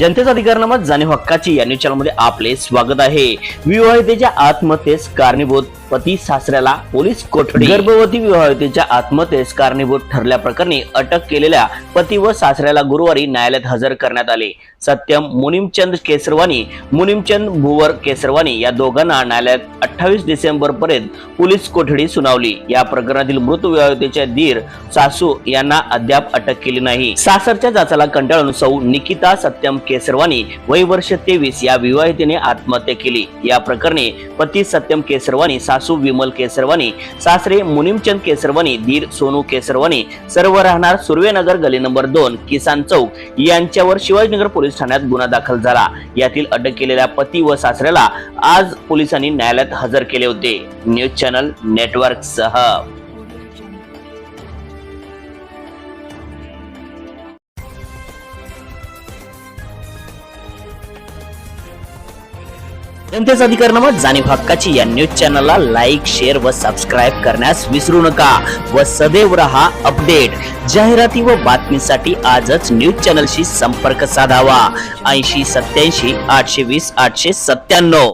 जनतेचा अधिकारनामा जाणीव हक्काची या न्यूज चॅनलमध्ये आपले स्वागत आहे। विवाहितेच्या आत्महत्येस कारणीभूत पती सासऱ्याला पोलीस कोठडी। गर्भवती विवाहितेच्या आत्महत्येस कारणीभूत ठरल्या प्रकरणी अटक केलेल्या पती व सासऱ्याला गुरुवारी न्यायालयात हजर करण्यात आले। सत्यम मुनिमचंद केसरवानी, मुनिमचंद भुवर केसरवानी या दोघांना न्यायालयात 28 डिसेंबर पर्यंत पोलीस कोठडी सुनावली। या प्रकरणातील मृत विवाहितेच्या दीर सासू यांना अद्याप अटक केली नाही। सासरच्या जाचाला कंटाळून सौ निकिता सत्यम केसरवानी वय वर्ष 23 या विवाहितेने आत्महत्या केली। या प्रकरणी पती सत्यम केसरवानी, सासू विमल केसरवानी, सासरे मुनिमचंद केसरवानी, दीर सोनू केसरवानी सर्व राहणार सुर्वेनगर गली नंबर 2 किसान चौक यांच्यावर शिवाजीनगर पोलीस ठाण्यात गुन्हा दाखल झाला। यातील अटक केलेल्या पती व सासऱ्याला आज पोलिसांनी न्यायालयात हजर केले होते। न्यूज चॅनल नेटवर्क सह जनतेचा अधिकारनामा जाणीव हक्काची या न्यूज चॅनलला लाईक, शेअर व सबस्क्राईब करण्यास विसरू नका व सदैव रहा अपडेट। जाहिराती व बातमीसाठी आजच न्यूज चॅनलशी संपर्क साधावा। 80 87 820 897।